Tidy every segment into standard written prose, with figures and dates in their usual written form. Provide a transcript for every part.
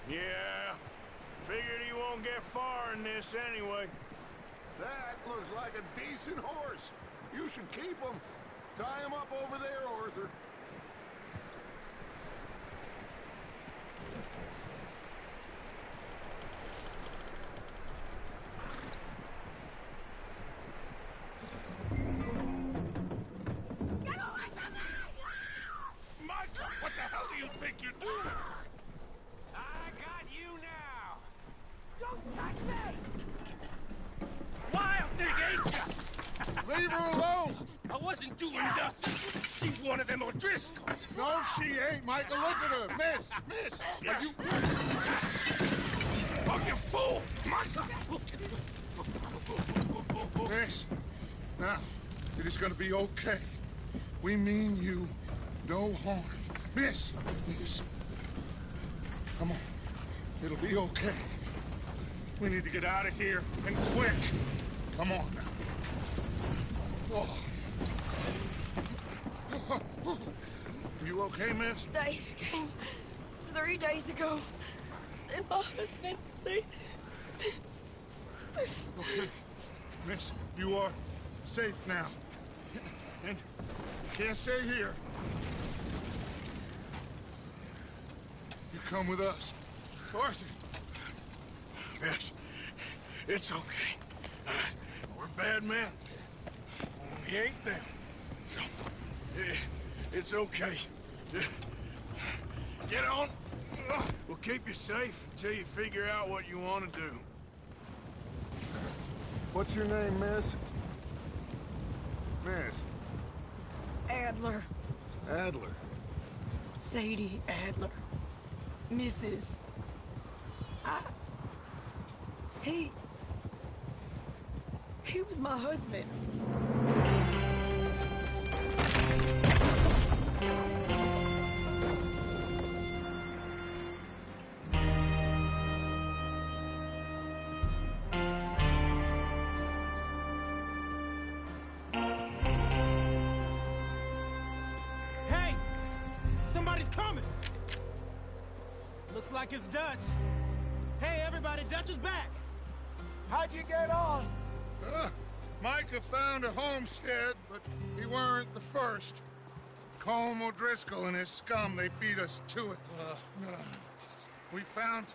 Yeah, figured he won't get far in this anyway. That looks like a decent horse. You should keep him. Tie him up over there, Arthur. Get away from me! Michael, what the hell do you think you're doing? I got you now! Don't touch me! Wild thing, ain't ya? Leave her alone! I wasn't doing nothing. She's one of them O'Driscolls. No, she ain't, Michael. Look at her. Miss, are you... Oh, you fool! Michael! Miss, now, it is gonna be okay. We mean you no harm. Miss, come on. It'll be okay. We need to get out of here, and quick. Come on now. Oh. You okay, miss? They came 3 days ago. And my husband, they... Okay. Miss, you are safe now. And you can't stay here. You come with us. Arthur. Yes, it's okay. We're bad men. We ain't them. It's okay. Get on. We'll keep you safe until you figure out what you want to do. What's your name, miss? Miss. Adler. Adler. Sadie Adler. Mrs. He was my husband. Hey! Somebody's coming! Looks like it's Dutch. Hey, everybody, Dutch is back! How'd you get on? Micah found a homestead, but he weren't the first. Colm O'Driscoll and his scum, they beat us to it. We found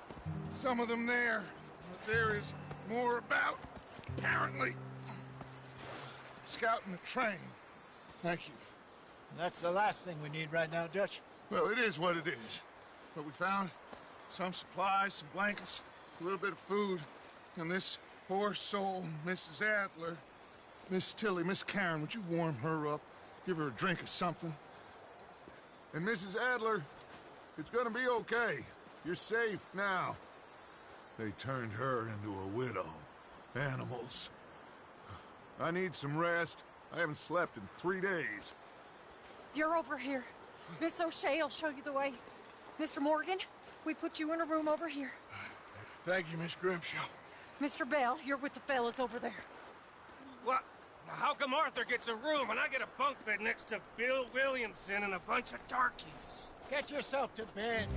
some of them there, but there is more about, apparently. Scouting the train. Thank you. That's the last thing we need right now, Dutch. Well, it is what it is. But we found some supplies, some blankets, a little bit of food, and this poor soul, Mrs. Adler, Miss Tilly, Miss Karen, would you warm her up? Give her a drink or something? And Mrs. Adler, it's gonna be okay. You're safe now. They turned her into a widow. Animals. I need some rest. I haven't slept in 3 days. You're over here. Miss O'Shea will show you the way. Mr. Morgan, we put you in a room over here. Thank you, Miss Grimshaw. Mr. Bell, you're with the fellas over there. What? How come Arthur gets a room and I get a bunk bed next to Bill Williamson and a bunch of darkies? Get yourself to bed.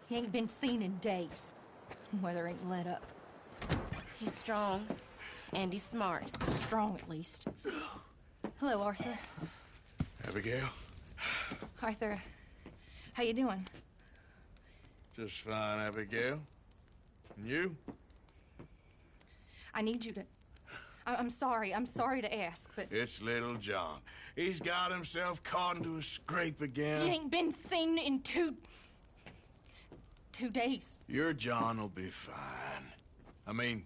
He ain't been seen in days. Weather ain't let up. He's strong, and he's smart. Strong, at least. Hello, Arthur. Abigail? Arthur, how you doing? Just fine, Abigail. And you? I need you to... I'm sorry to ask, but... It's little John. He's got himself caught into a scrape again. He ain't been seen in two days. Your John will be fine. I mean,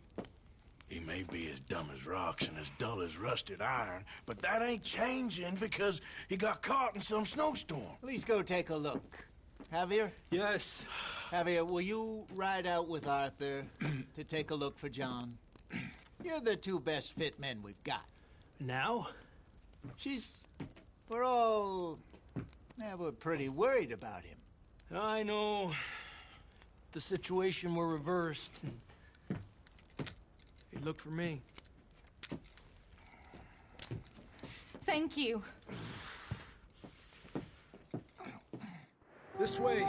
he may be as dumb as rocks and as dull as rusted iron, but that ain't changing because he got caught in some snowstorm. Please go take a look. Javier? Yes. Javier, will you ride out with Arthur to take a look for John? You're the two best fit men we've got. Now? She's We're pretty worried about him. I know. If the situation were reversed, and he'd look for me. Thank you. This way.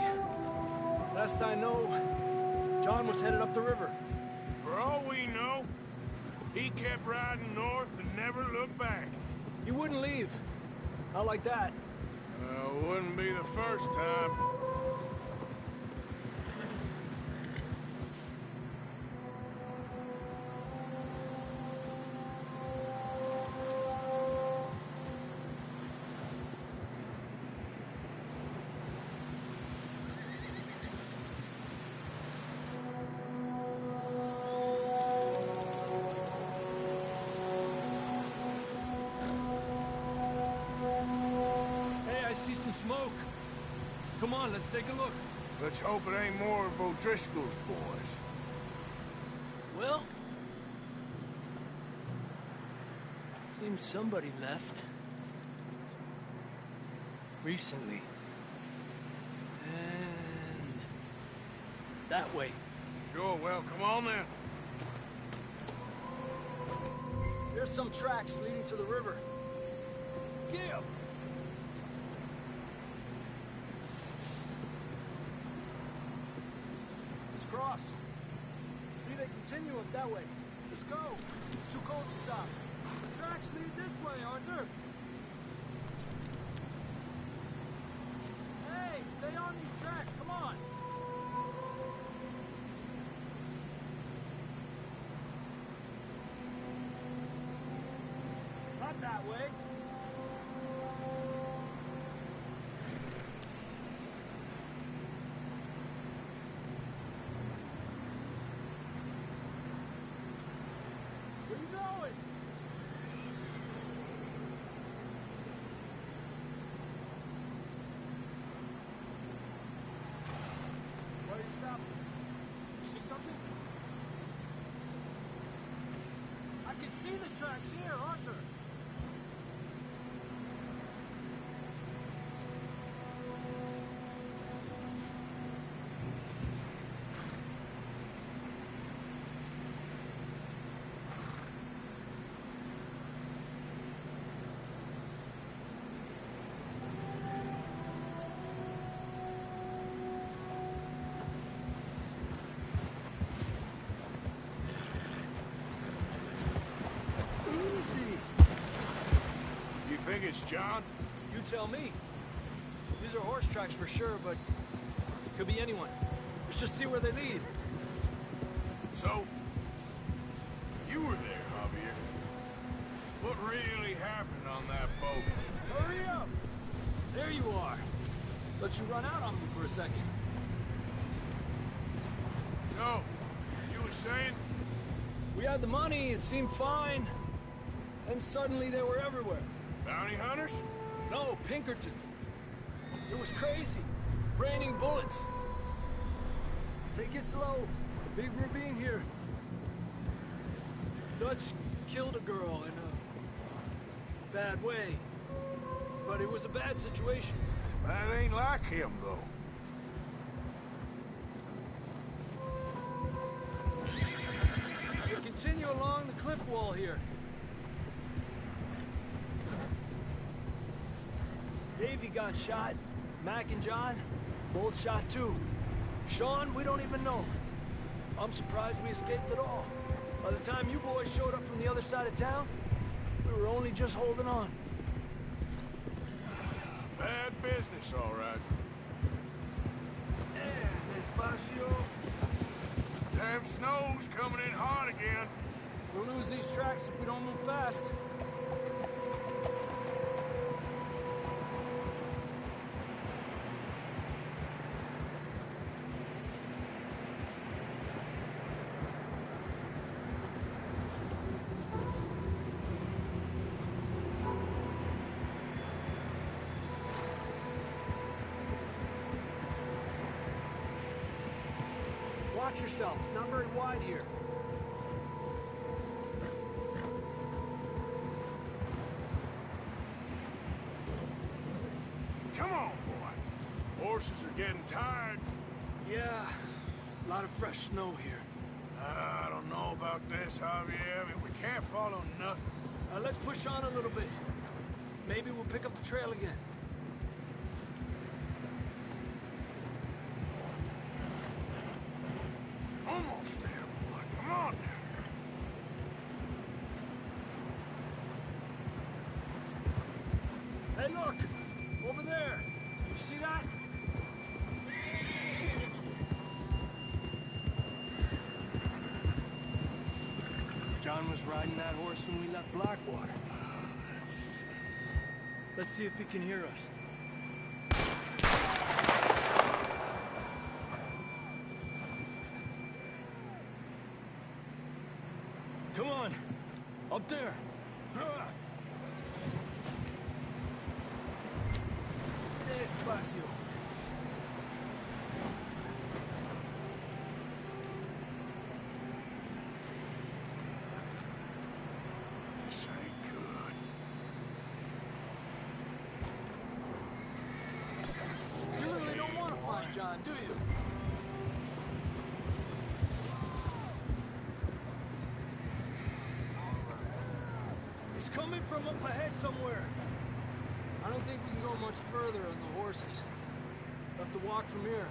Last I know, John was headed up the river. For all we know, he kept riding north and never looked back. He wouldn't leave. Not like that. Wouldn't be the first time. Smoke. Come on, let's take a look. Let's hope it ain't more of O'Driscoll's boys. Well, seems somebody left. Recently. And that way. Sure, well, come on then. There's some tracks leading to the river. Give! Cross. See, they continue up that way. Let's go. It's too cold to stop. The tracks lead this way, Arthur. Hey, stay on these tracks. Come on. Not that way. Where you going? Why are you stopping? You see something? I can see the tracks here, Arthur. Think it's John? You tell me. These are horse tracks for sure, but it could be anyone. Let's just see where they lead. So, you were there, Javier. What really happened on that boat? Hurry up! There you are. Let you run out on me for a second. So, you were saying? We had the money, it seemed fine. And suddenly they were everywhere. Bounty hunters? No, Pinkertons. It was crazy. Raining bullets. Take it slow. Big ravine here. Dutch killed a girl in a bad way. But it was a bad situation. That ain't like him, though. We continue along the cliff wall here. Davey got shot. Mac and John, both shot too. Sean, we don't even know. I'm surprised we escaped at all. By the time you boys showed up from the other side of town, we were only just holding on. Bad business, all right. Despacio. Damn snow's coming in hot again. We'll lose these tracks if we don't move fast. Watch yourself. It's not very wide here. horses are getting tired. Yeah, a lot of fresh snow here. I don't know about this, Javier. I mean, we can't follow nothing. Let's push on a little bit. Maybe we'll pick up the trail again. Almost there, boy. Come on now. Hey, look! Over there! You see that? John was riding that horse when we left Blackwater. Let's see if he can hear us. Come on! Up there! Despacio. This ain't good. You really don't want to find John, do you? He's coming from up ahead somewhere. I don't think we can go much further on the horses. We'll have to walk from here.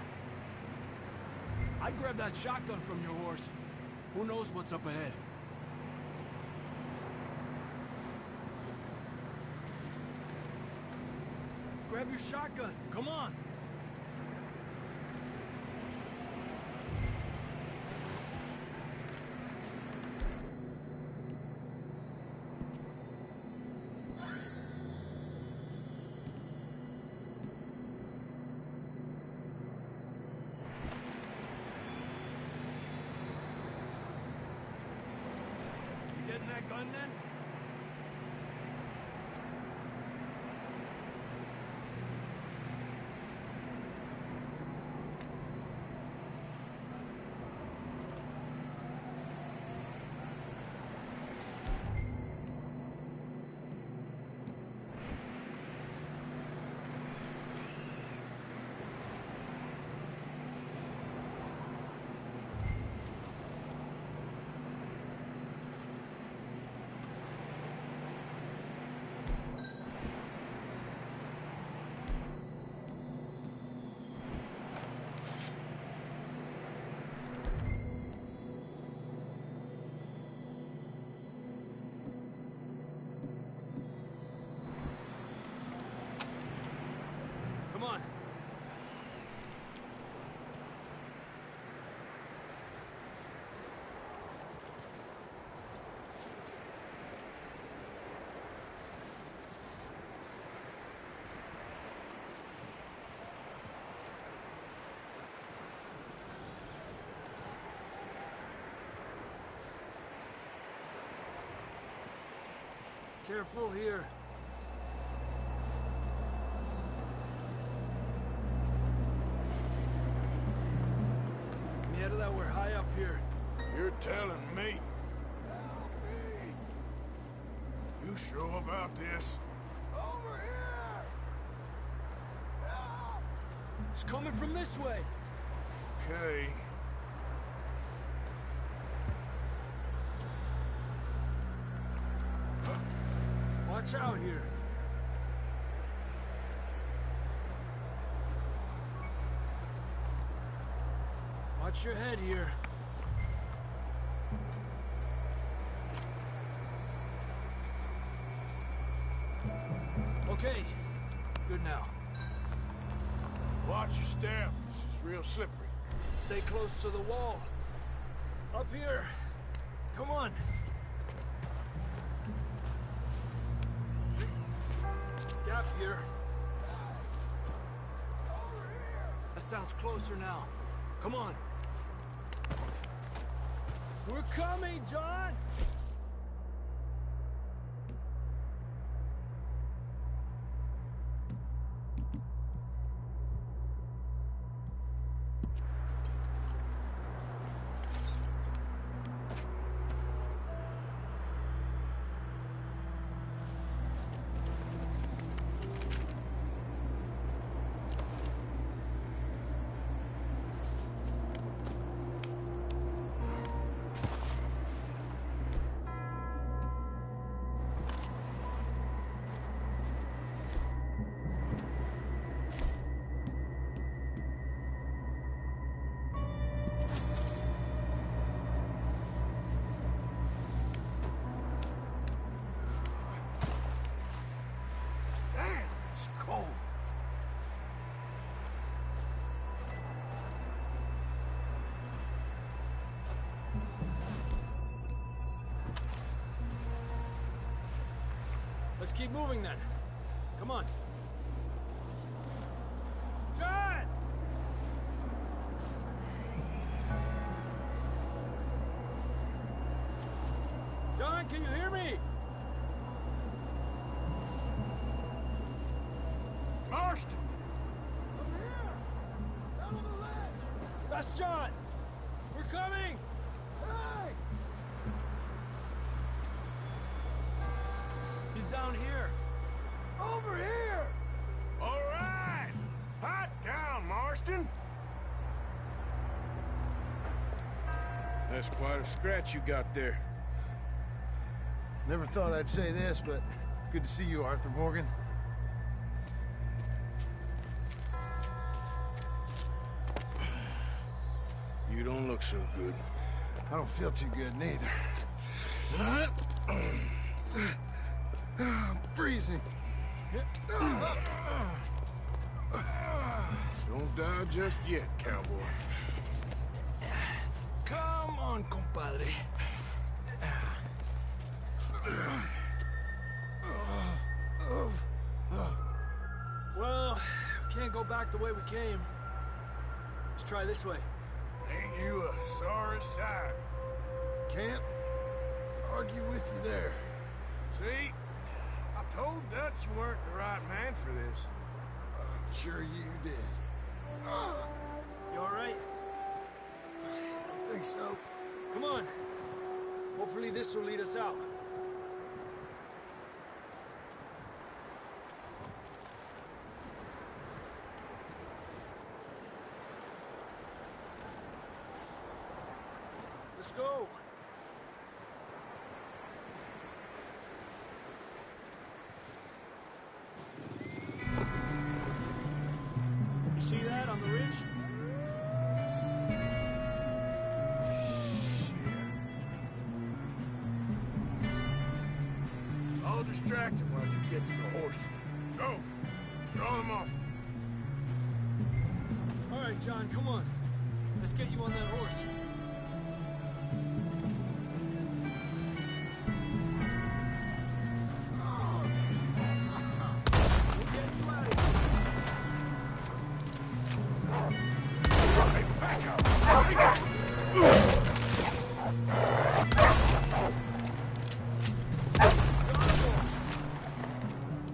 I'd grab that shotgun from your horse. Who knows what's up ahead? Grab your shotgun. Come on. You getting that gun then? Come on. Careful here. Mierda, we're high up here. You're telling me. You sure about this? Over here! It's coming from this way. Okay. Watch out here. Watch your head here. Okay. Good now. Watch your step. This is real slippery. Stay close to the wall. Up here. Come on. Gap here. That sounds closer now. Come on. We're coming, John! Damn, it's cold. Let's keep moving then. Come on. John! John, can you hear me? Marston! Over here! Down on the ledge! That's John! We're coming! Hey! He's down here. Over here! All right! Hot down, Marston! That's quite a scratch you got there. Never thought I'd say this, but it's good to see you, Arthur Morgan. You don't look so good. I don't feel too good, neither. I'm freezing. Don't die just yet, cowboy. Come on, compadre. Well, we can't go back the way we came. Let's try this way. Ain't you a sorry sight? Can't argue with you there. See? I told Dutch you weren't the right man for this. I'm sure you did. You all right? I think so. Come on. Hopefully this will lead us out. Let's go. You see that on the ridge? I'll distract him while you get to the horses. Go! Draw them off. All right, John, come on. Let's get you on that horse. We'll get you out of here. Hey, back up!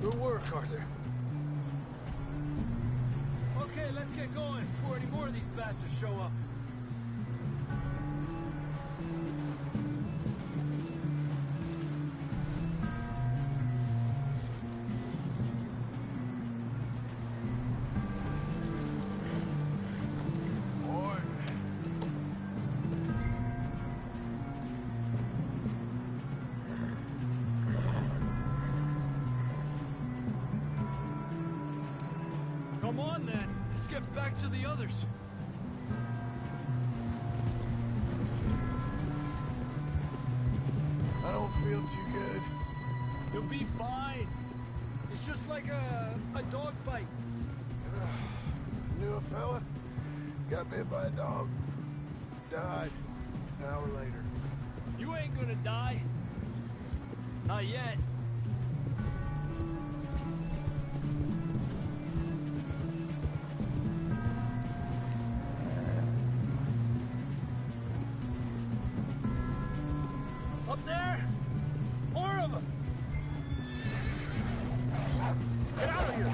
Good work, Arthur. Okay, let's get going before any more of these bastards show up. Boy. Come on, then. Let's get back to the others. I don't feel too good. You'll be fine. It's just like a dog bite. Knew a fella? Got bit by a dog. Died an hour later. You ain't gonna die. Not yet. Up there? More of them! Get out of here!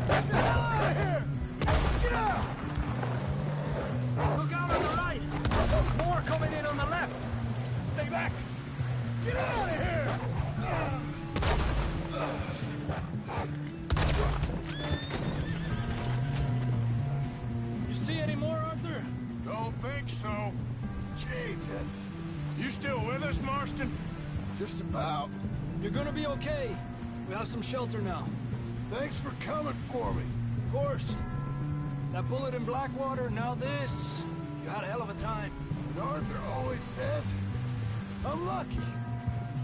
Get out of here! Get out! Look out on the right! More coming in on the left! Stay back! Get out of here! You see any more, Arthur? Don't think so. Jesus. You still with us, Marston? Just about. You're gonna be okay. We have some shelter now. Thanks for coming for me. Of course. That bullet in Blackwater, now this. You had a hell of a time. And Arthur always says, I'm lucky.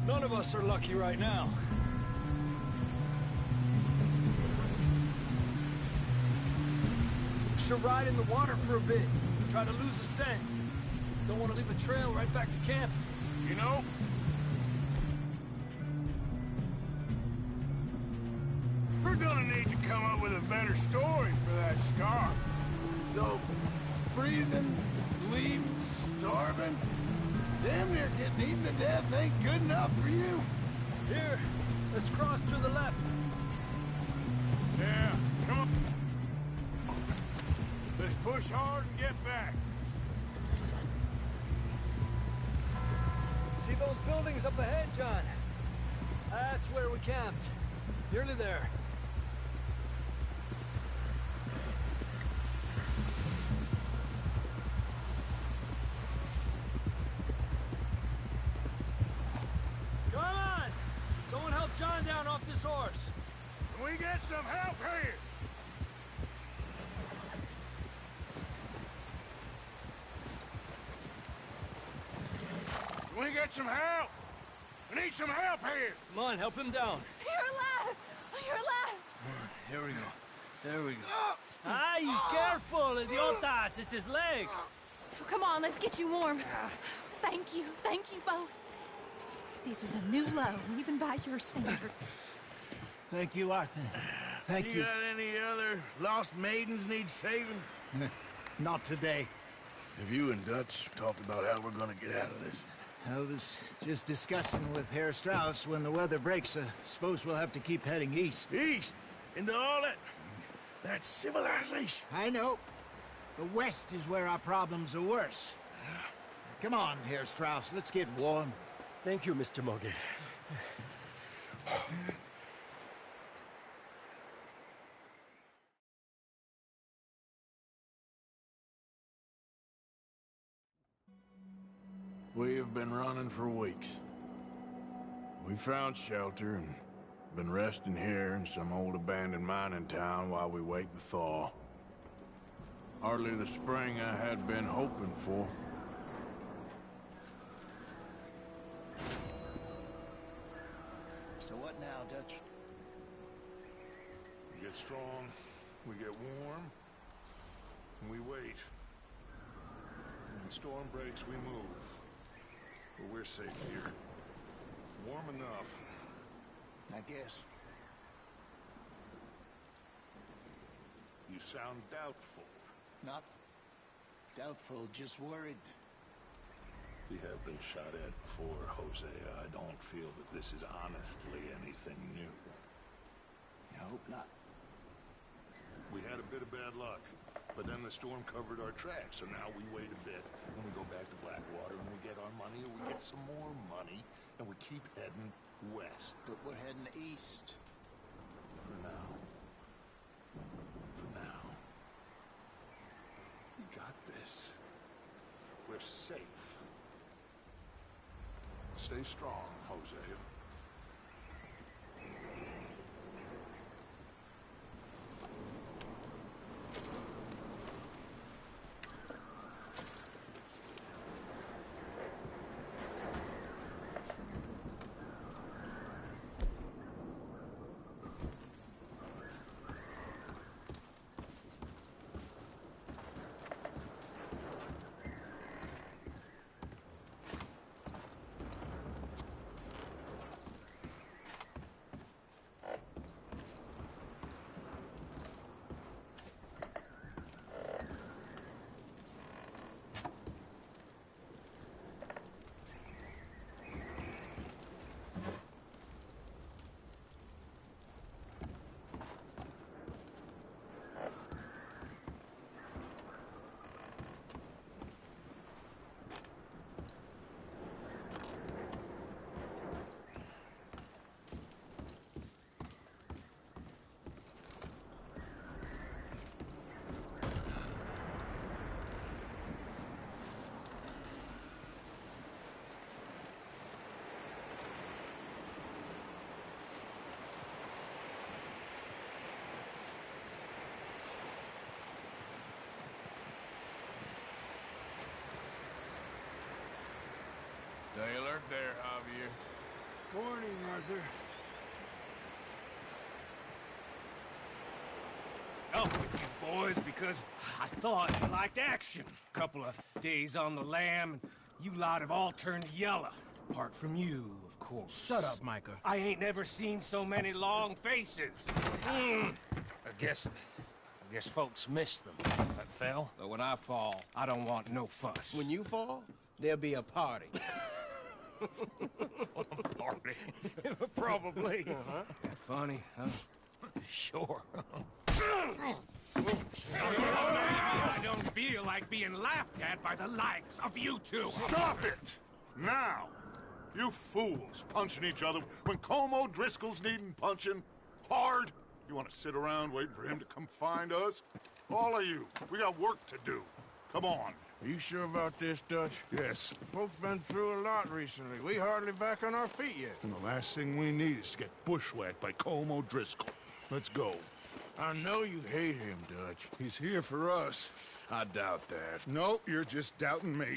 None of us are lucky right now. Should ride in the water for a bit. Try to lose a scent. Don't want to leave a trail right back to camp. You know, we're gonna need to come up with a better story for that scar. So, freezing, bleeding, starving, damn near getting eaten to death ain't good enough for you. Here, let's cross to the left. Yeah, come on. Let's push hard and get back. See those buildings up ahead, John? That's where we camped. Nearly there. Come on! Someone help John down off this horse. Can we get some help here? Can we get some help? We need some help here. Come on, help him down. You're alive! You're alive! Here we go. There we go. Ay, careful, idiotas! It's his leg. Come on, let's get you warm. Thank you both. This is a new low, even by your standards. Thank you, Arthur. Thank you. You got any other lost maidens need saving? Not today. Have you and Dutch talked about how we're gonna get out of this? I was just discussing with Herr Strauss when the weather breaks. I suppose we'll have to keep heading east. East? Into all that civilization? I know. The west is where our problems are worse. Come on, Herr Strauss, let's get warm. Thank you, Mr. Morgan. We have been running for weeks. We found shelter and been resting here in some old abandoned mining town while we wait the thaw. Hardly the spring I had been hoping for. So what now, Dutch? We get strong, we get warm, and we wait. When the storm breaks, we move. But we're safe here. Warm enough. I guess. You sound doubtful. Not doubtful, just worried. We have been shot at before, Hosea. I don't feel that this is honestly anything new. I hope not. We had a bit of bad luck, but then the storm covered our tracks, so now we wait a bit, and we go back to Blackwater, and we get our money, and we get some more money, and we keep heading west. But we're heading east. For now. For now. We got this. We're safe. Stay strong, Hosea. nerve there, Javier. Morning, Arthur. Up with you boys because I thought you liked action. Couple of days on the lam, and you lot have all turned yellow. Apart from you, of course. Shut up, Micah. I ain't never seen so many long faces. I guess folks miss them. That fell. But when I fall, I don't want no fuss. When you fall, there'll be a party. Party. Probably. That funny, huh? Sure. I don't feel like being laughed at by the likes of you two. Stop it! Now! You fools punching each other when Como Driscoll's needing punching hard. You want to sit around waiting for him to come find us? All of you, we got work to do. Come on. Are you sure about this, Dutch? Yes. Folks been through a lot recently. We hardly back on our feet yet. And the last thing we need is to get bushwhacked by Como Driscoll. Let's go. I know you hate him, Dutch. He's here for us. I doubt that. No, you're just doubting me.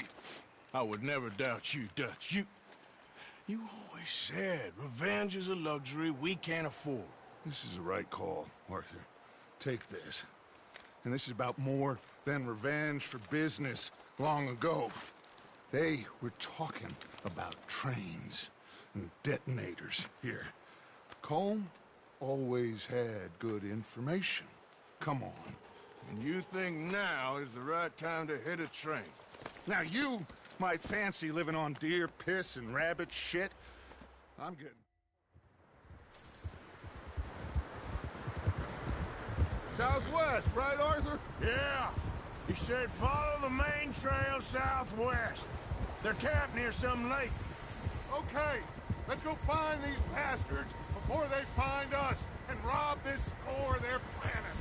I would never doubt you, Dutch. You always said revenge is a luxury we can't afford. This is the right call, Arthur. Take this. And this is about more than revenge for business long ago. They were talking about trains and detonators here. Colm always had good information. Come on. And you think now is the right time to hit a train? Now you might fancy living on deer piss and rabbit shit. I'm getting... Southwest, right, Arthur? Yeah. He said follow the main trail southwest. They're camped near some lake. Okay, let's go find these bastards before they find us and rob this score they're planning.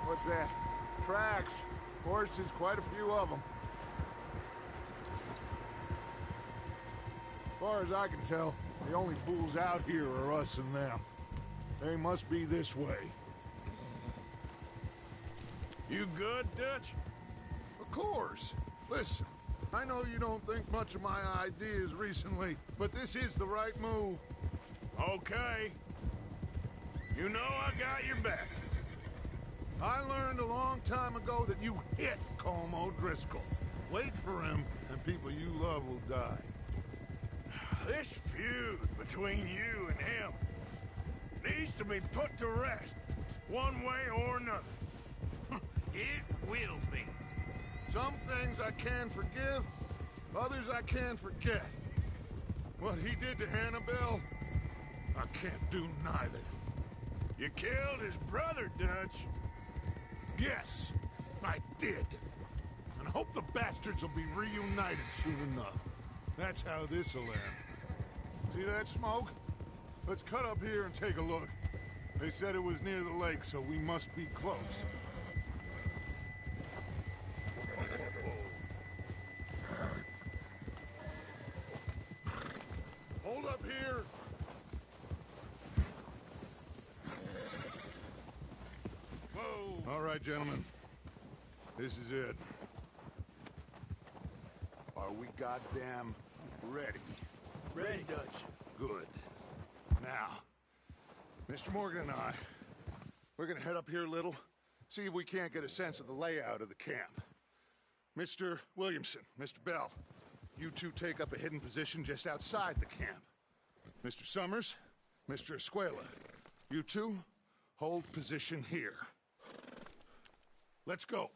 What's that? Tracks. Horses, quite a few of them. As far as I can tell, the only fools out here are us and them. They must be this way. You good, Dutch? Of course. Listen, I know you don't think much of my ideas recently, but this is the right move. Okay. You know I got your back. I learned a long time ago that you hit Como Driscoll. Wait for him, and people you love will die. This feud between you and him needs to be put to rest, one way or another. It will be. Some things I can forgive, others I can forget. What he did to Annabelle, I can't do neither. You killed his brother, Dutch. Yes, I did. And I hope the bastards will be reunited soon enough. That's how this'll end. See that smoke? Let's cut up here and take a look. They said it was near the lake, so we must be close. Hold up here. Whoa. All right, gentlemen. This is it. Are we goddamn ready? Ready, Dutch. Good. Now, Mr. Morgan and I, we're gonna head up here a little, see if we can't get a sense of the layout of the camp. Mr. Williamson, Mr. Bell, you two take up a hidden position just outside the camp. Mr. Summers, Mr. Escuela, you two hold position here. Let's go.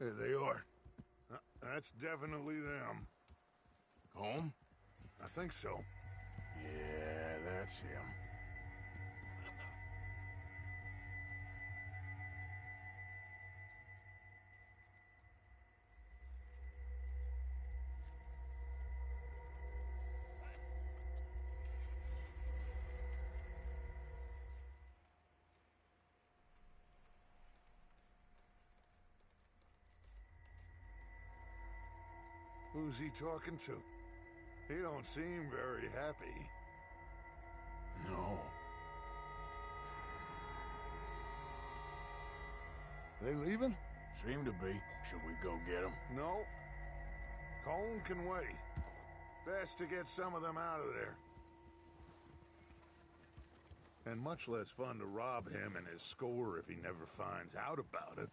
There they are. That's definitely them. Home? I think so. Yeah, that's him. Who's he talking to? He don't seem very happy. No. They leaving? Seem to be. Should we go get them? No. Colm can wait. Best to get some of them out of there. And much less fun to rob him and his score if he never finds out about it.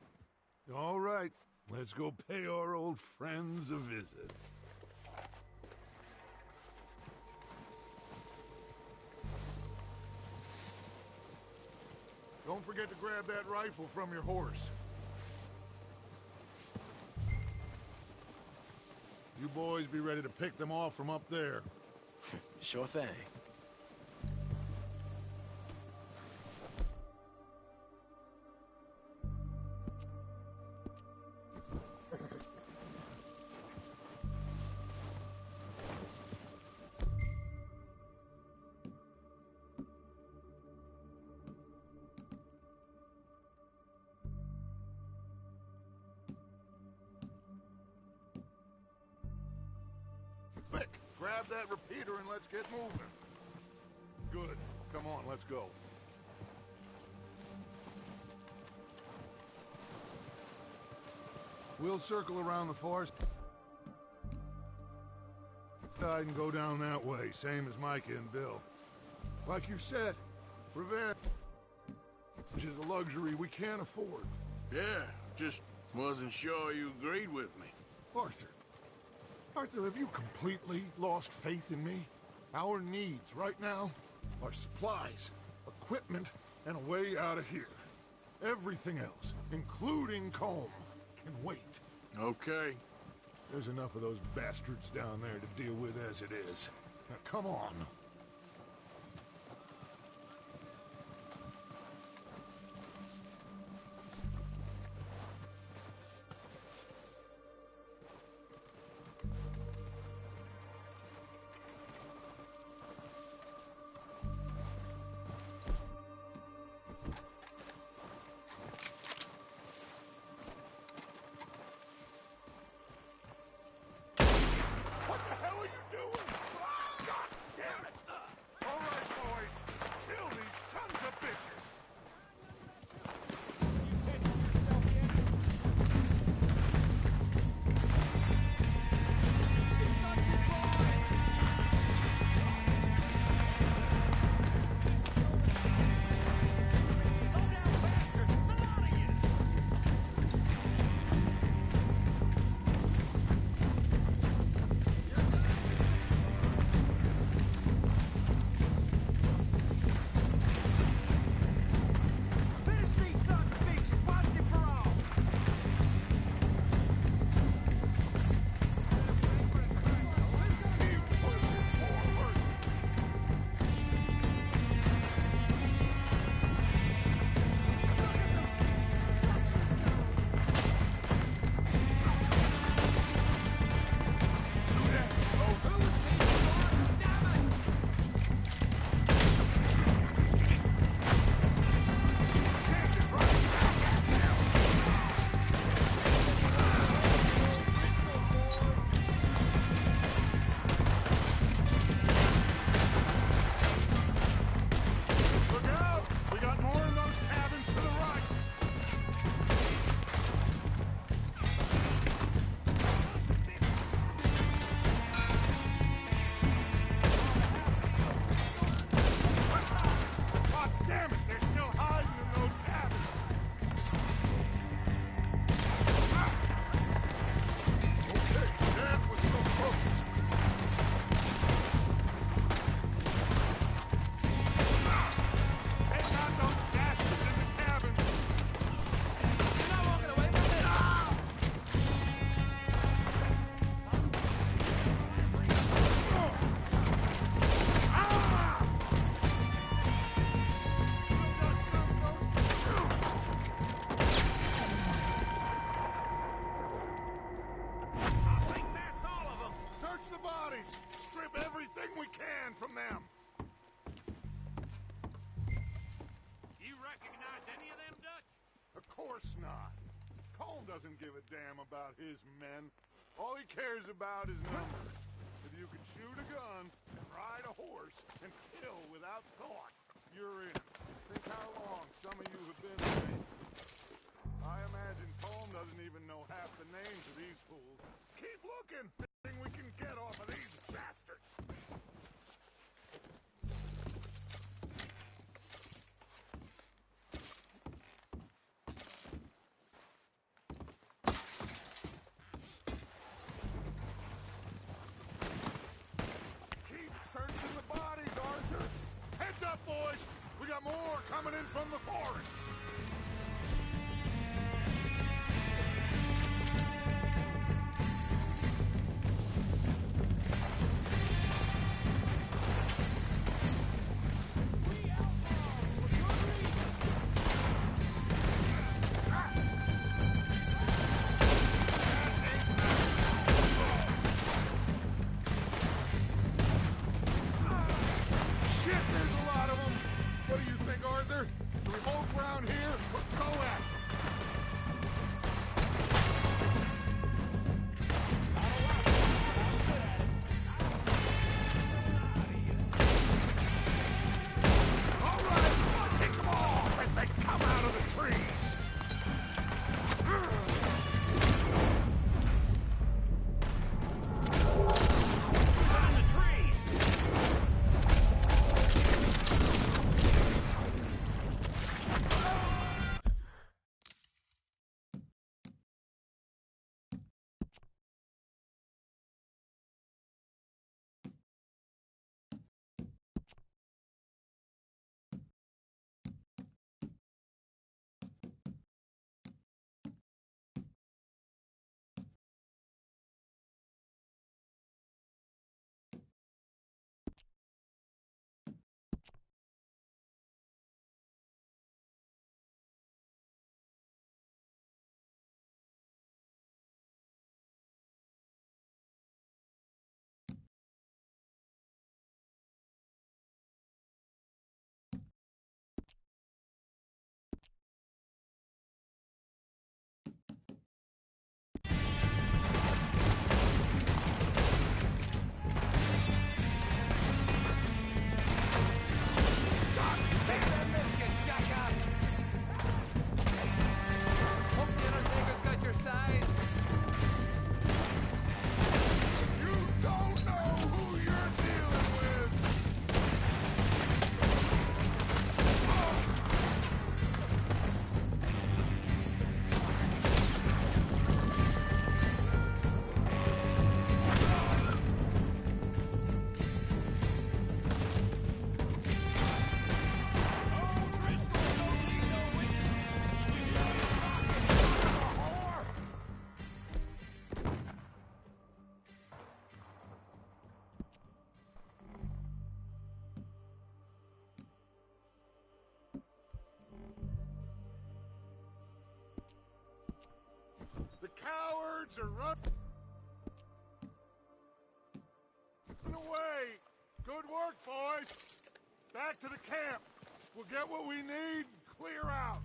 All right, let's go pay our old friends a visit. Don't forget to grab that rifle from your horse. You boys be ready to pick them off from up there. Sure thing. Vic, grab that repeater and let's get moving. Good. Come on, let's go. We'll circle around the forest side and go down that way, same as Micah and Bill. Like you said, revenge is a luxury we can't afford. Yeah, just wasn't sure you agreed with me. Arthur, have you completely lost faith in me? Our needs right now are supplies, equipment, and a way out of here. Everything else, including Colm, can wait. Okay. There's enough of those bastards down there to deal with as it is. Now, come on. What the hell are you doing? God damn it! course not. Colm doesn't give a damn about his men. All he cares about is numbers. If you can shoot a gun and ride a horse and kill without thought, you're in. Think how long some of you have been away. I imagine Colm doesn't even know half the names of these fools. Keep looking! Anything we can get off of these bastards! Keep searching the bodies, Arthur! Heads up, boys! We got more coming in from the forest! Shit, there's a lot of them! What do you think, Arthur? Do we hold ground here or go at it? All right, kick them off as they come out of the trees! In the trees! You don't know who you're dealing with! The cowards are running away. Good work, boys. Back to the camp. We'll get what we need and clear out.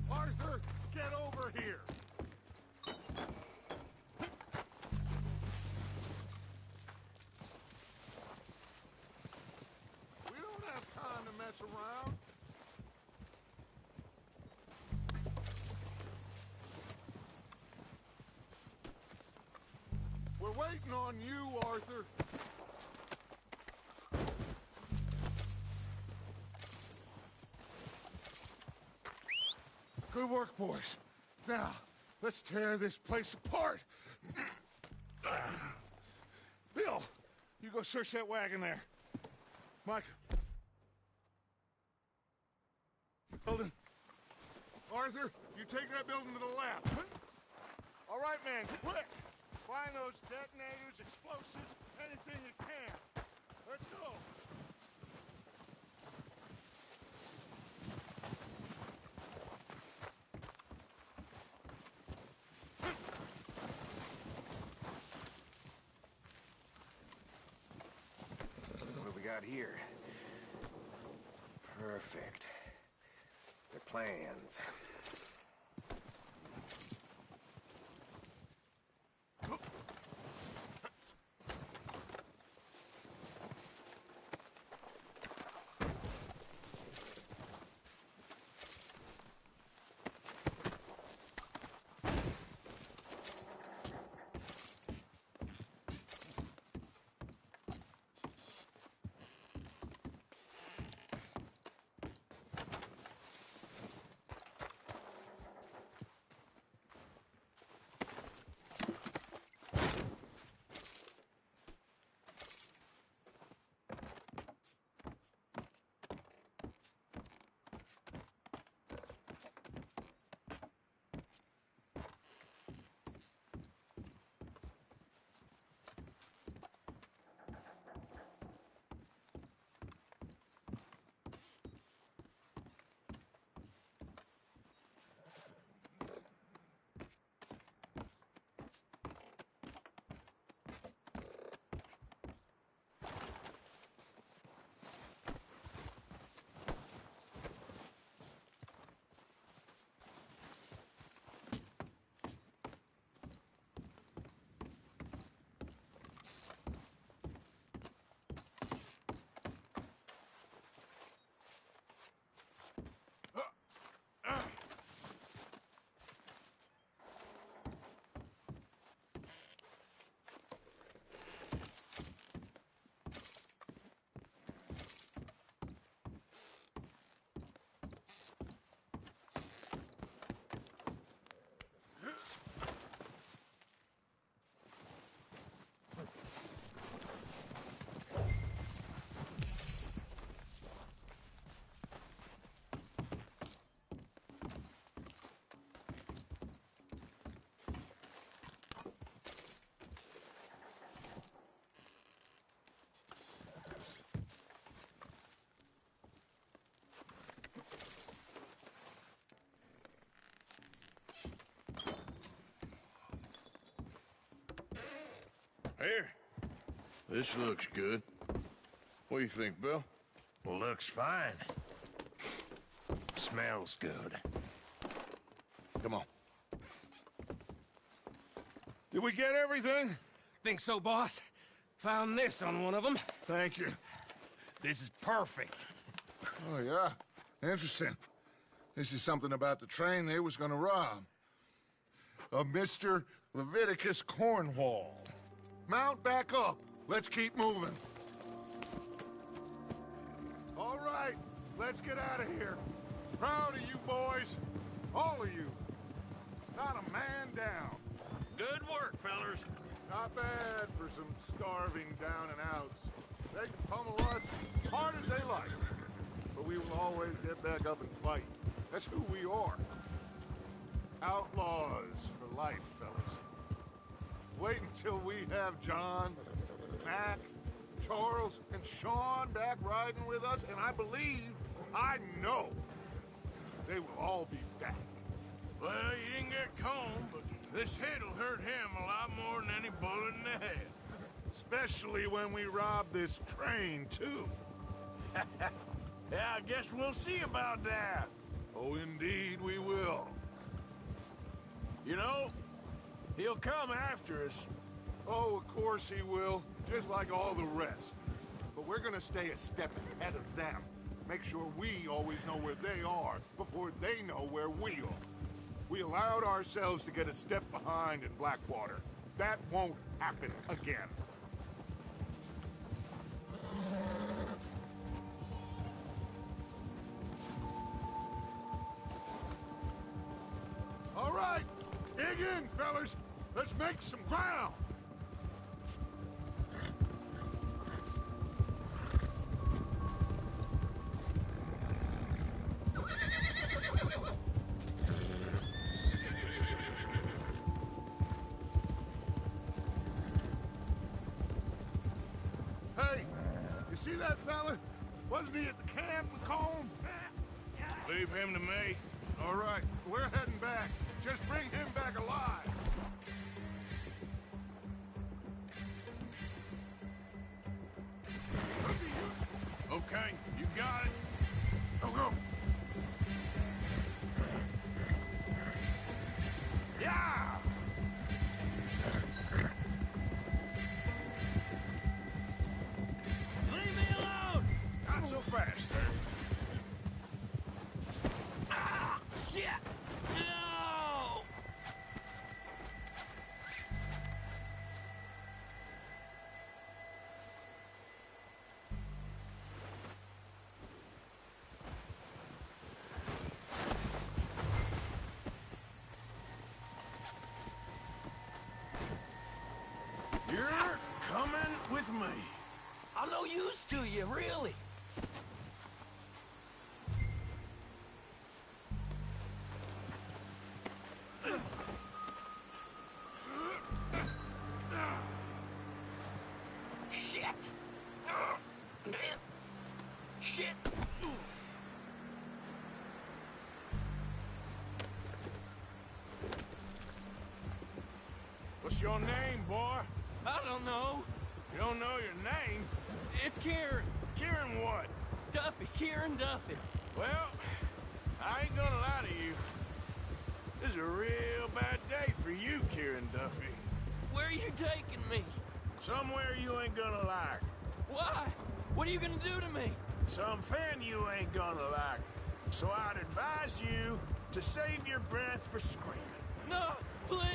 Arthur, get over here. We don't have time to mess around. We're waiting on you, Arthur. Good work, boys. Now, let's tear this place apart. Bill, you go search that wagon there. Mike. Building. Arthur, you take that building to the left. All right, man, quick. Find those detonators, explosives, anything you can. Let's go. What do we got here? Perfect. Their plans. Here. This looks good. What do you think, Bill? Looks fine. Smells good. Come on. Did we get everything? Think so, boss? Found this on one of them. Thank you. This is perfect. Oh, yeah? Interesting. This is something about the train they was gonna rob. Of Mr. Leviticus Cornwall. Mount back up. Let's keep moving. All right, let's get out of here. Proud of you boys. All of you. Not a man down. Good work, fellers. Not bad for some starving down and outs. They can pummel us hard as they like. But we will always get back up and fight. That's who we are. Outlaws for life, fellas. Wait until we have John, Mac, Charles, and Sean back riding with us, and I believe, I know, they will all be back. Well, you didn't get Combe, but this hit'll hurt him a lot more than any bullet in the head. Especially when we rob this train, too. Yeah, I guess we'll see about that. Oh, indeed we will. You know, he'll come after us. Oh, of course he will, just like all the rest. But we're gonna stay a step ahead of them. Make sure we always know where they are before they know where we are. We allowed ourselves to get a step behind in Blackwater. That won't happen again. All right, dig in, fellas. Let's make some ground. Hey, you see that fella? Wasn't he at the camp with Combe? Leave him to me. All right, we're heading back. Just bring him back alive. Okay, you got it. go! Yeah! Leave me alone! Not so fast. Ah! Shit! No! You're coming with me. I'm no use to you, really. Shit! Shit! What's your name, boy? I don't know. You don't know your name? It's Kieran. Kieran what? Duffy. Kieran Duffy. Well, I ain't gonna lie to you. This is a real bad day for you, Kieran Duffy. Where are you taking me? Somewhere you ain't gonna like. Why? What are you gonna do to me? Something you ain't gonna like. So I'd advise you to save your breath for screaming. No, please!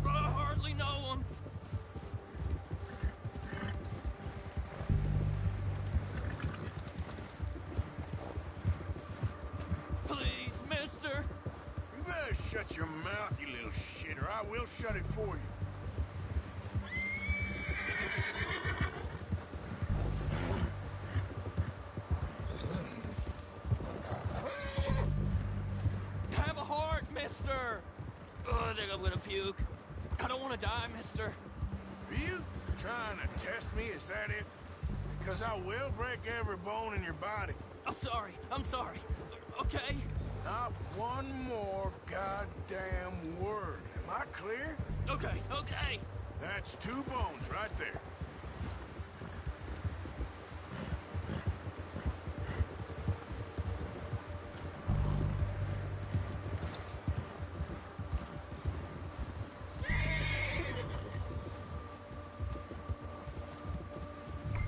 I hardly know him. Please, mister. You better shut your mouth, you little shit, or I will shut it for you. Have a heart, mister. Oh, I think I'm gonna puke. I don't want to die, mister. Are you trying to test me? Is that it? Because I will break every bone in your body. I'm sorry. I'm sorry. Okay? Not one more goddamn word. Am I clear? Okay, okay. That's 2 bones right there.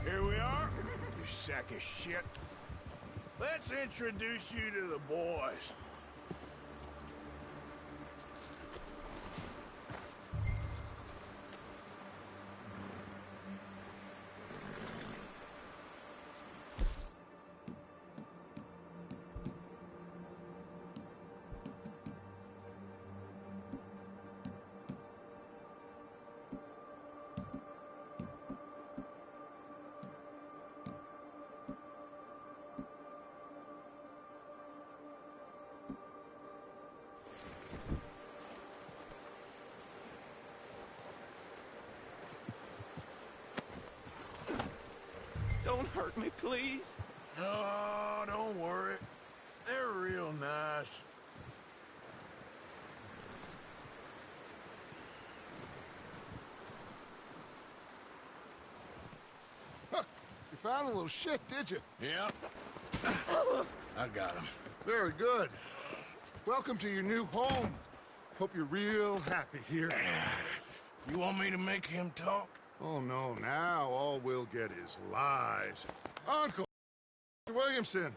Here we are, you sack of shit. Let's introduce you to the boys. Don't hurt me, please. Oh, don't worry. They're real nice. Huh. You found a little shit, did you? Yep. I got him. Very good. Welcome to your new home. Hope you're real happy here. You want me to make him talk? Oh, no, now all we'll get is lies. Uncle Williamson,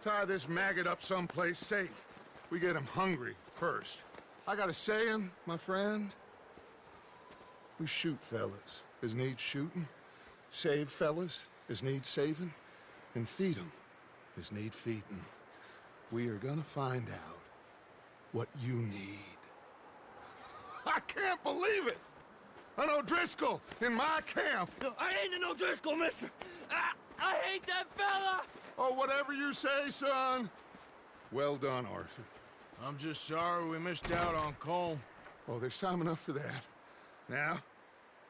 tie this maggot up someplace safe. We get him hungry first. I got a saying, my friend. We shoot fellas as need shooting, save fellas as need saving, and feed 'em as need feeding. We are gonna find out what you need. I can't believe it! An O'Driscoll in my camp! I ain't an O'Driscoll, mister! I hate that fella! Oh, whatever you say, son. Well done, Arthur. I'm just sorry we missed out on Colm. Oh, there's time enough for that. Now,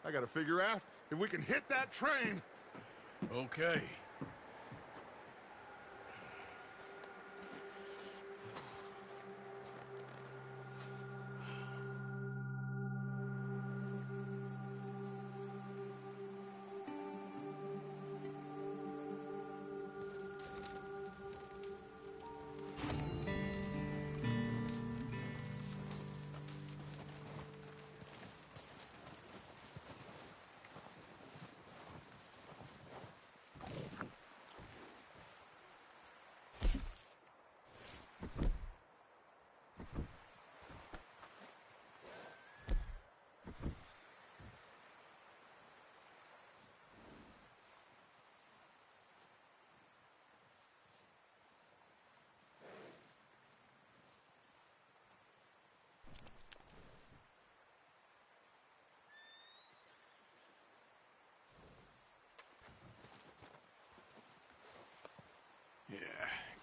I gotta figure out if we can hit that train. Okay.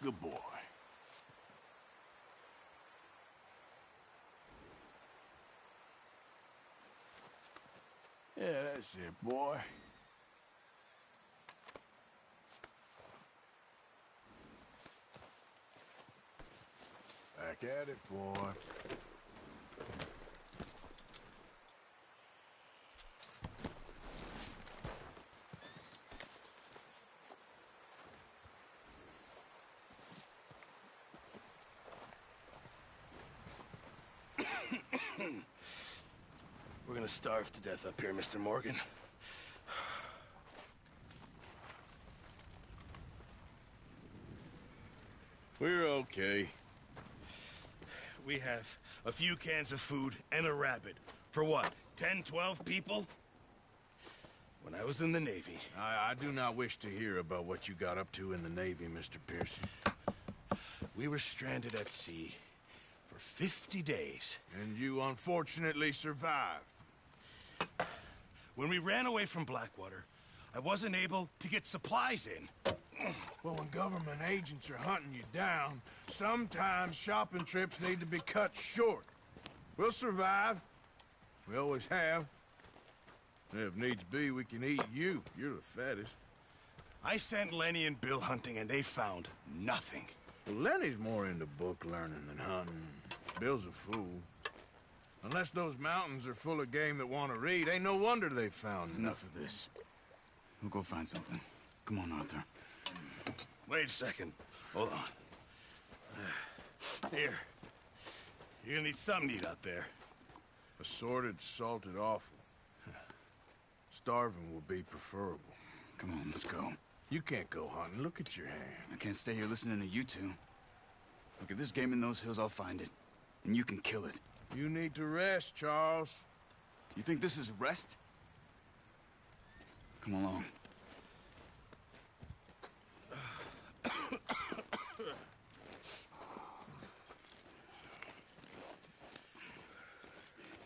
Good boy. Yeah, that's it, boy. Back at it, boy. We're gonna starve to death up here, Mr. Morgan. We're okay. We have a few cans of food and a rabbit. For what, 10, 12 people? When I was in the Navy... I do not wish to hear about what you got up to in the Navy, Mr. Pearson. We were stranded at sea for 50 days. And you unfortunately survived. When we ran away from Blackwater, I wasn't able to get supplies in. Well, when government agents are hunting you down, sometimes shopping trips need to be cut short. We'll survive. We always have. If needs be, we can eat you. You're the fattest. I sent Lenny and Bill hunting, and they found nothing. Well, Lenny's more into book learning than hunting. Bill's a fool. Unless those mountains are full of game that want to read, ain't no wonder they found Enough of this. We'll go find something. Come on, Arthur. Wait a second. Hold on. Here. You're gonna need something to eat out there. Assorted, salted offal. Starving will be preferable. Come on, let's go. You can't go hunting. Look at your hand. I can't stay here listening to you two. Look, if there's game in those hills, I'll find it. And you can kill it. You need to rest, Charles. You think this is rest? Come along.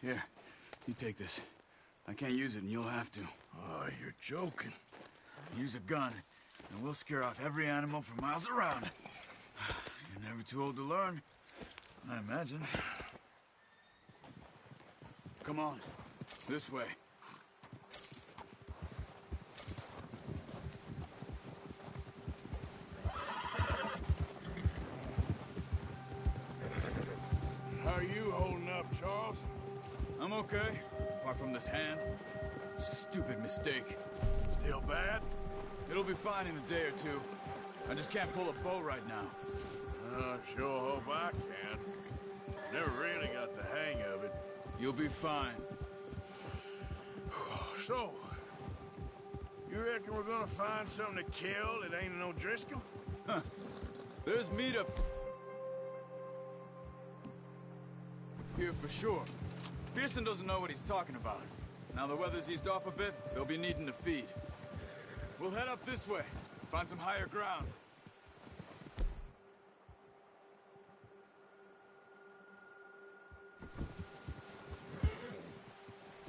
Here, you take this. I can't use it, and you'll have to. Oh, you're joking. Use a gun, and we'll scare off every animal for miles around. You're never too old to learn, I imagine. Come on, this way. How are you holding up, Charles? I'm okay, apart from this hand. Stupid mistake. Still bad? It'll be fine in a day or two. I just can't pull a bow right now. I sure hope I can. Never really got the hang of it. You'll be fine. So, you reckon we're gonna find something to kill that ain't no Driscoll? Huh. There's meat up here for sure. Pearson doesn't know what he's talking about. Now the weather's eased off a bit, they'll be needing to feed. We'll head up this way, find some higher ground.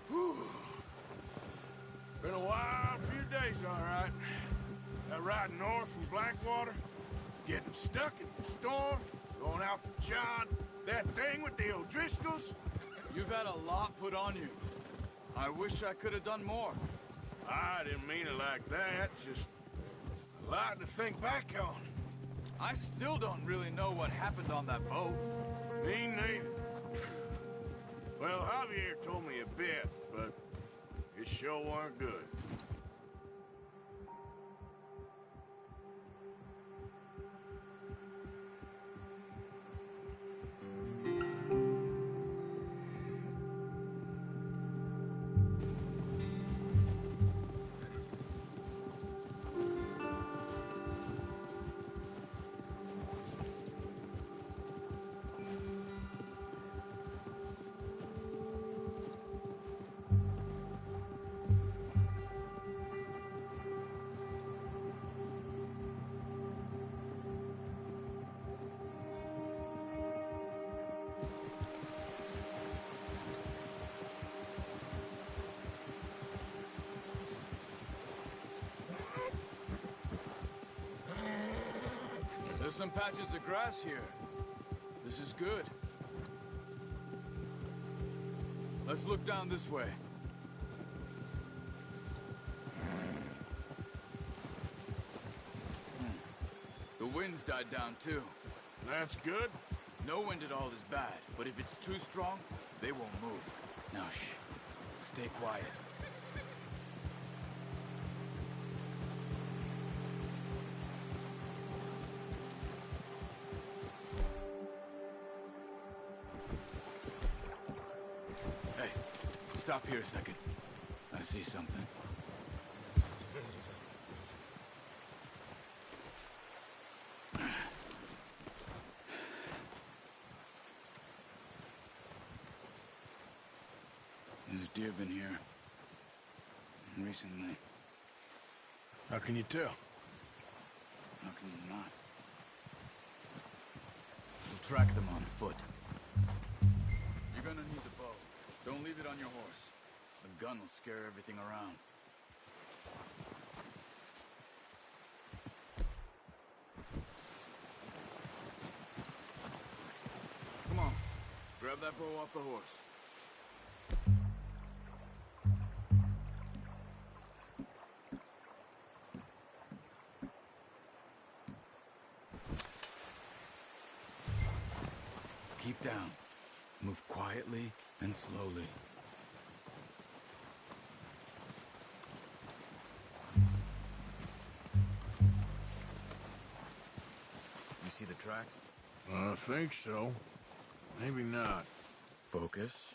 Whew. Been a wild few days, all right. That ride north from Blackwater, getting stuck in the storm, going out for John, that thing with the O'Driscolls. You've had a lot put on you. I wish I could have done more. I didn't mean it like that, just a lot to think back on. I still don't really know what happened on that boat. Me neither. Well, Javier told me a bit, but it sure weren't good. There's some patches of grass here. This is good. Let's look down this way. The wind's died down too. That's good. No wind at all is bad, but if it's too strong, they won't move. Now shh. Stay quiet. Hey, stop here a second. I see something. There's deer been here recently. How can you tell? How can you not? We'll track them on foot. You're gonna need the bow. Don't leave it on your horse. The gun will scare everything around. Come on. Grab that bow off the horse. Keep down. Move quietly and slowly. You see the tracks? I think so. Maybe not. Focus.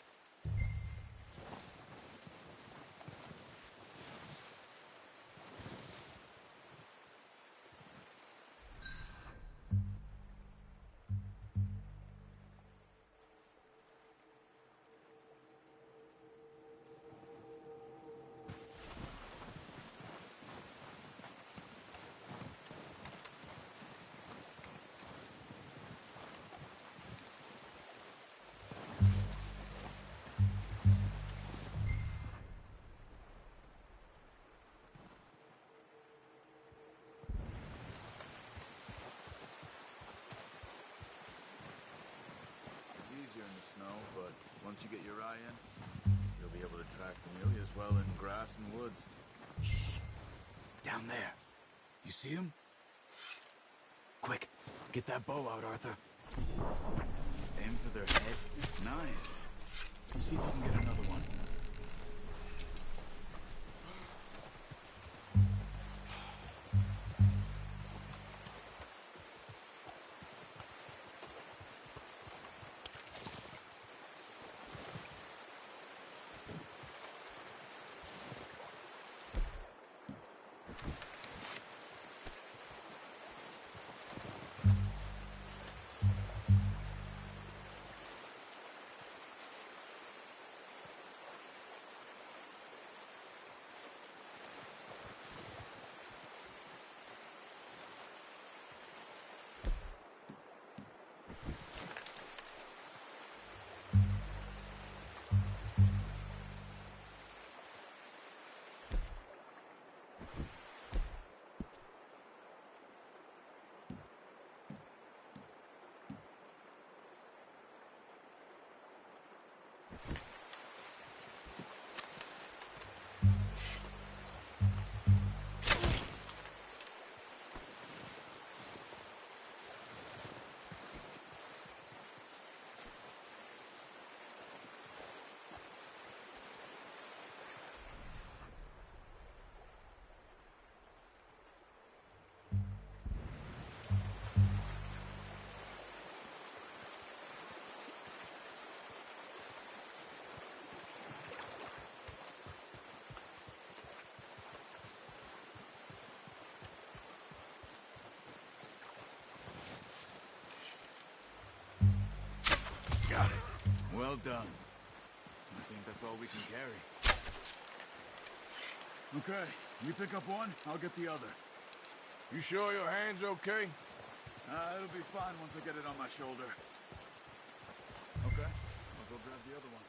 Easier in the snow, but once you get your eye in, you'll be able to track them nearly as well in grass and woods. Shh! Down there. You see him? Quick, get that bow out, Arthur. Aim for their head. Nice. See if you can get another one. Got it. Well done. I think that's all we can carry. Okay, you pick up one, I'll get the other. You sure your hand's okay? It'll be fine once I get it on my shoulder. Okay, I'll go grab the other one.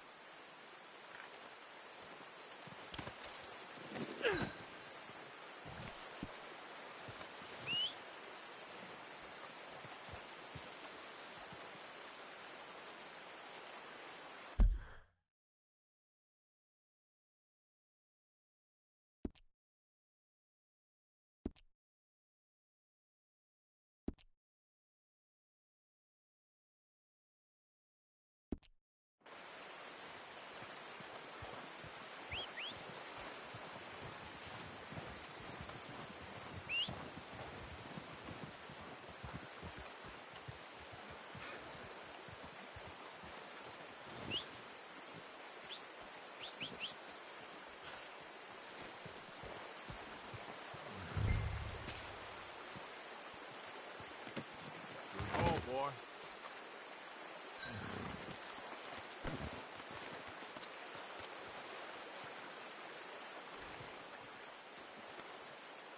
boy.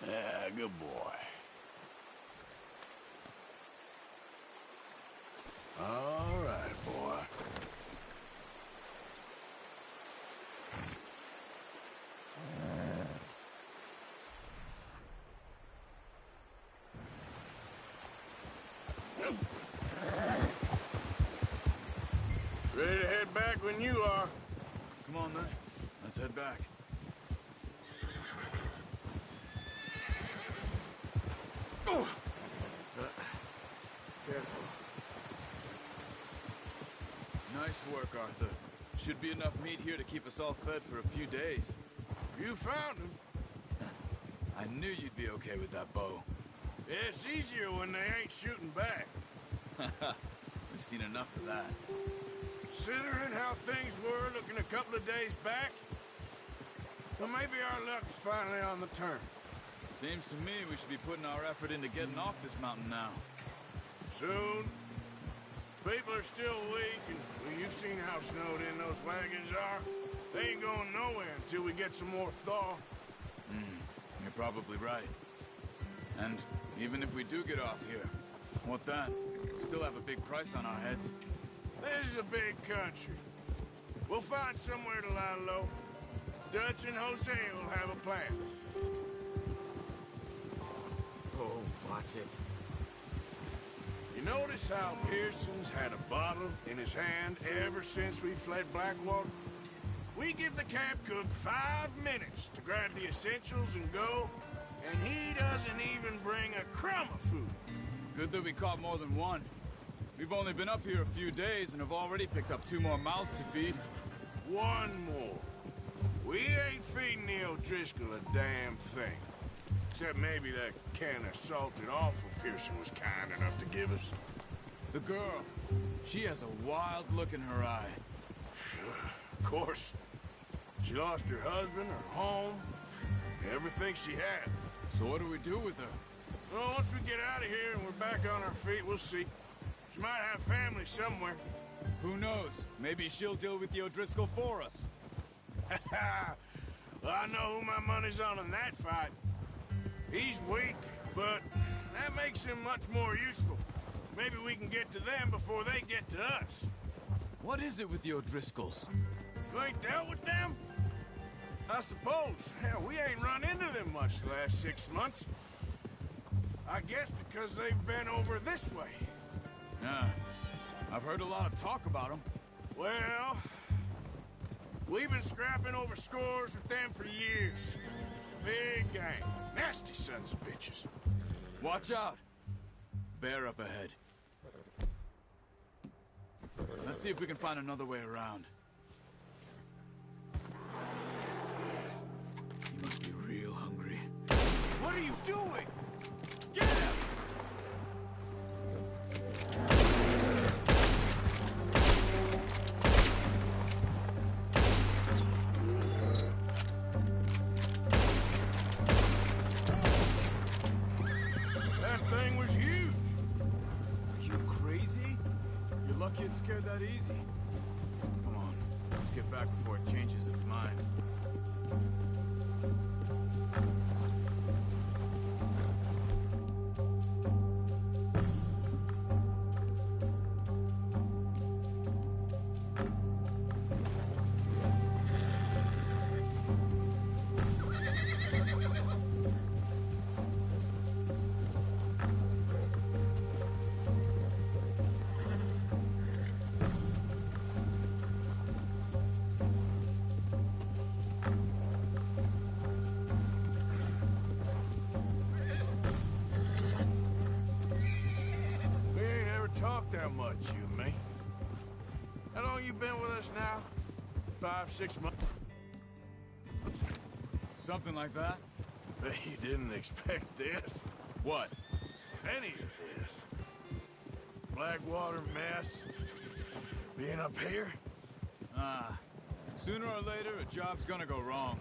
Yeah, good boy. All right, boy. Ready to head back when you are. Come on, then. Let's head back. Careful. Nice work, Arthur. Should be enough meat here to keep us all fed for a few days. You found him. I knew you'd be okay with that bow. Yeah, it's easier when they ain't shooting back. We've seen enough of that. Considering how things were looking a couple of days back, well, maybe our luck's finally on the turn. Seems to me we should be putting our effort into getting off this mountain now. Soon. People are still weak, and well, you've seen how snowed in those wagons are. They ain't going nowhere until we get some more thaw. You're probably right. And even if we do get off here, what then? We still have a big price on our heads. This is a big country. We'll find somewhere to lie low. Dutch and Jose will have a plan. Oh, watch it. You notice how Pearson's had a bottle in his hand ever since we fled Blackwater? We give the camp cook 5 minutes to grab the essentials and go, and he doesn't even bring a crumb of food. Good that we caught more than one. We've only been up here a few days and have already picked up 2 more mouths to feed. 1 more. We ain't feeding the O'Driscoll a damn thing. Except maybe that can of salted offal Pearson was kind enough to give us. The girl, she has a wild look in her eye. Of course. She lost her husband, her home, everything she had. So what do we do with her? Well, once we get out of here and we're back on our feet, we'll see. She might have family somewhere. Who knows? Maybe she'll deal with the O'Driscoll for us. Well, I know who my money's on in that fight. He's weak, but that makes him much more useful. Maybe we can get to them before they get to us. What is it with the O'Driscolls? You ain't dealt with them? I suppose. Hell, we ain't run into them much the last 6 months. I guess because they've been over this way. Yeah, I've heard a lot of talk about them. Well, we've been scrapping over scores with them for years. Big gang. Nasty sons of bitches. Watch out. Bear up ahead. Let's see if we can find another way around. You must be real hungry. What are you doing? Get him! That thing was huge. Are you crazy? You're lucky it scared that easy. Come on, let's get back before it changes its mind. That much, you and me. How long you been with us now? 5, 6 months? Something like that? Bet you didn't expect this. What? Any of this. Blackwater mess. Being up here? Sooner or later, a job's gonna go wrong.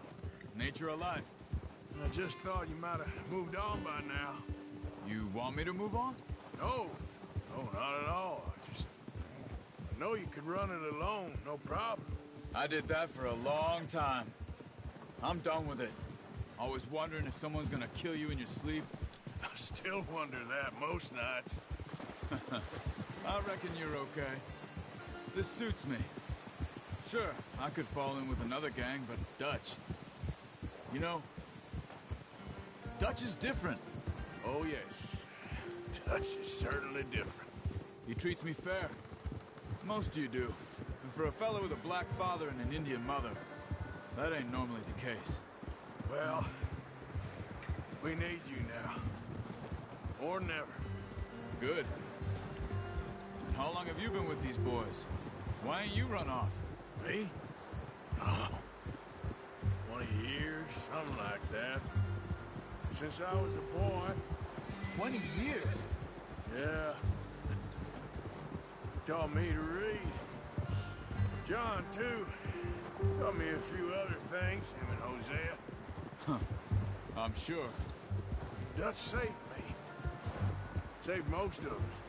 Nature of life. I just thought you might have moved on by now. You want me to move on? No. Oh, not at all. I know you could run it alone, no problem. I did that for a long time. I'm done with it. Always wondering if someone's gonna kill you in your sleep. I still wonder that most nights. I reckon you're okay. This suits me. Sure, I could fall in with another gang, but Dutch... You know, Dutch is different. Oh, yes. Dutch is certainly different. He treats me fair. Most of you do. And for a fellow with a black father and an Indian mother, that ain't normally the case. Well, we need you now. Or never. Good. And how long have you been with these boys? Why ain't you run off? Me? Oh, 20 years, something like that. Since I was a boy. 20 years? Yeah. Taught me to read. John, too. Taught me a few other things, him and Hosea. Huh. I'm sure. Dutch saved me. Saved most of us.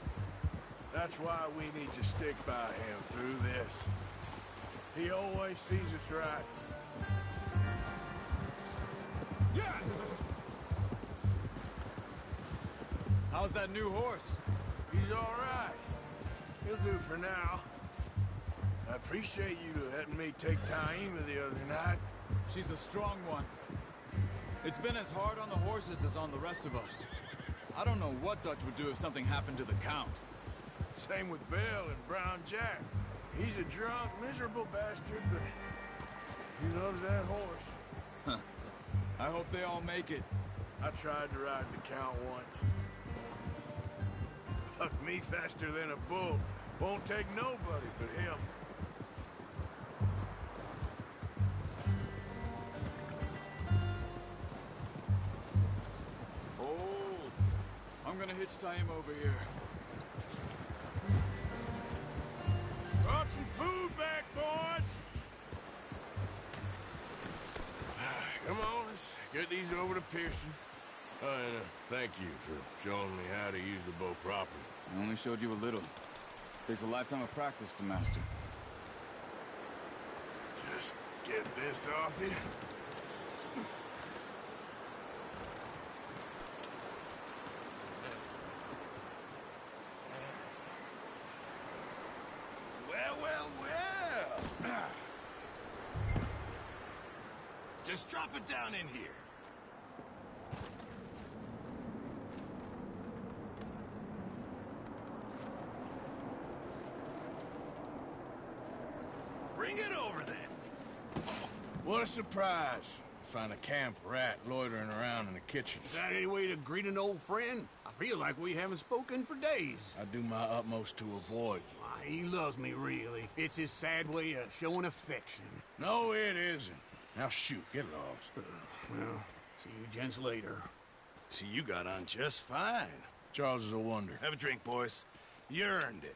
That's why we need to stick by him through this. He always sees us right. Yeah! How's that new horse? He's all right. He'll do for now. I appreciate you letting me take Taima the other night. She's a strong one. It's been as hard on the horses as on the rest of us. I don't know what Dutch would do if something happened to the Count. Same with Bill and Brown Jack. He's a drunk, miserable bastard, but he loves that horse. Huh. I hope they all make it. I tried to ride the Count once. Bucked me faster than a bull. Won't take nobody but him. Oh, I'm gonna hitch Taima over here. Brought some food back, boys. Come on, let's get these over to Pearson. And thank you for showing me how to use the bow properly. I only showed you a little. Takes a lifetime of practice to master. Just get this off you. Well. Just drop it down in here. Bring it over then. What a surprise. Find a camp rat loitering around in the kitchen. Is that any way to greet an old friend? I feel like we haven't spoken for days. I do my utmost to avoid you. Why, he loves me, really. It's his sad way of showing affection. No, it isn't. Now shoot, get lost. Well, see you gents later. See, you got on just fine. Charles is a wonder. Have a drink, boys. You earned it.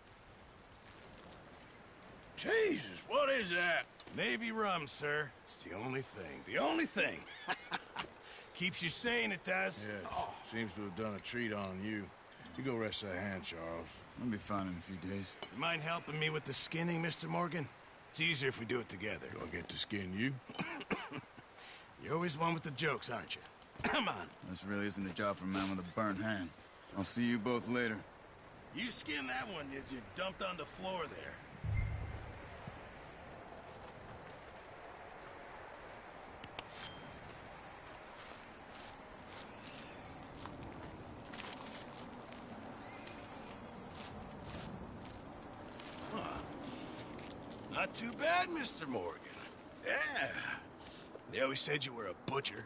Jesus, what is that? Navy rum, sir. It's the only thing. The only thing. Keeps you sane, it does. Yes, seems to have done a treat on you. You go rest that hand, Charles. I'll be fine in a few days. You mind helping me with the skinning, Mr. Morgan? It's easier if we do it together. Do I get to skin you? You're always one with the jokes, aren't you? Come on. This really isn't a job for a man with a burnt hand. I'll see you both later. You skin that one you dumped on the floor there. Not too bad, Mr. Morgan. Yeah. They always said you were a butcher.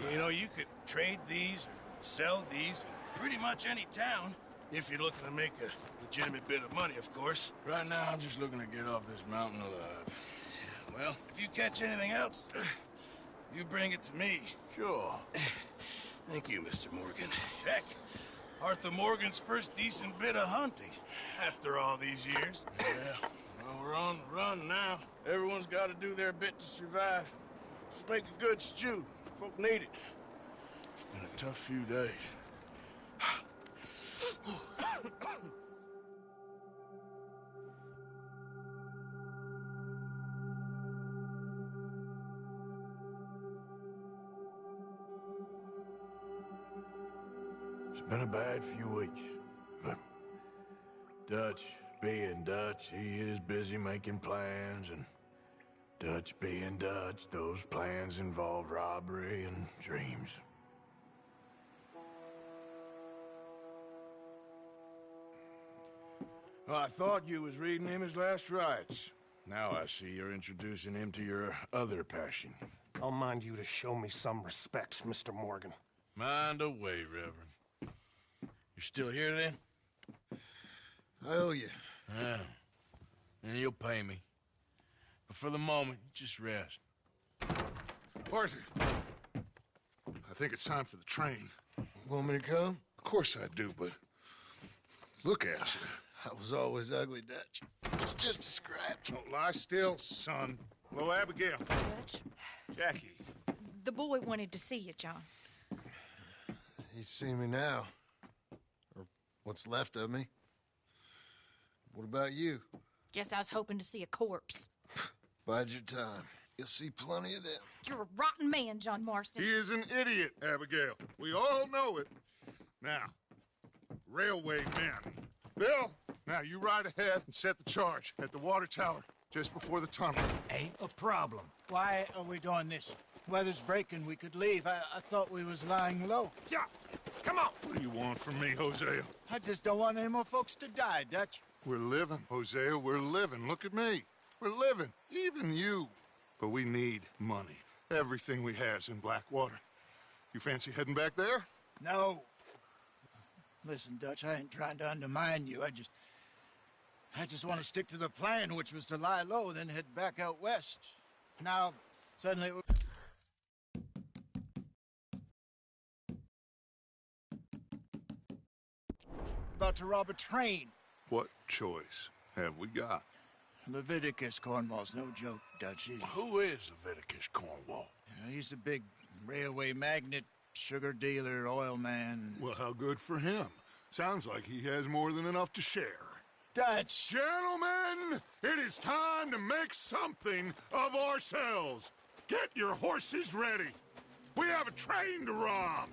You know, you could trade these or sell these in pretty much any town. If you're looking to make a legitimate bit of money, of course. Right now, I'm just looking to get off this mountain alive. Well, if you catch anything else, you bring it to me. Sure. Thank you, Mr. Morgan. Heck, Arthur Morgan's first decent bit of hunting after all these years. Yeah. Well, we're on the run now. Everyone's got to do their bit to survive. Just make a good stew. Folk need it. It's been a tough few days. been a bad few weeks, but Dutch being Dutch, he is busy making plans, and Dutch being Dutch, those plans involve robbery and dreams. Well, I thought you was reading him his last rites. Now I see you're introducing him to your other passion. I'll mind you to show me some respect, Mr. Morgan. Mind away, Reverend. You're still here, then? I owe you. Yeah. And you'll pay me. But for the moment, just rest. Arthur, I think it's time for the train. Want me to come? Of course I do, but look at you. I was always ugly, Dutch. It's just a scratch. Don't lie still, son. Hello, Abigail. Dutch, Jackie. the boy wanted to see you, John. He's seen me now. Or what's left of me. What about you? Guess I was hoping to see a corpse. Bide your time. You'll see plenty of them. You're a rotten man, John Marston. He is an idiot, Abigail. We all know it. Now, railway men. Bill, now you ride ahead and set the charge at the water tower just before the tunnel. Ain't a problem. Why are we doing this? Weather's breaking. We could leave. I thought we was lying low. Yeah, come on. What do you want from me, Hosea? I just don't want any more folks to die, Dutch. We're living, Hosea. We're living. Look at me. We're living. Even you. But we need money. Everything we has in Blackwater. You fancy heading back there? No. Listen, Dutch, I ain't trying to undermine you. I just want to stick to the plan, which was to lie low, then head back out west. Now, suddenly... about to rob a train. What choice have we got? Leviticus Cornwall's no joke, Dutch. Who is Leviticus Cornwall? He's a big railway magnate, sugar dealer, oil man. Well, how good for him. Sounds like he has more than enough to share. Dutch! Gentlemen, it is time to make something of ourselves. Get your horses ready. We have a train to rob.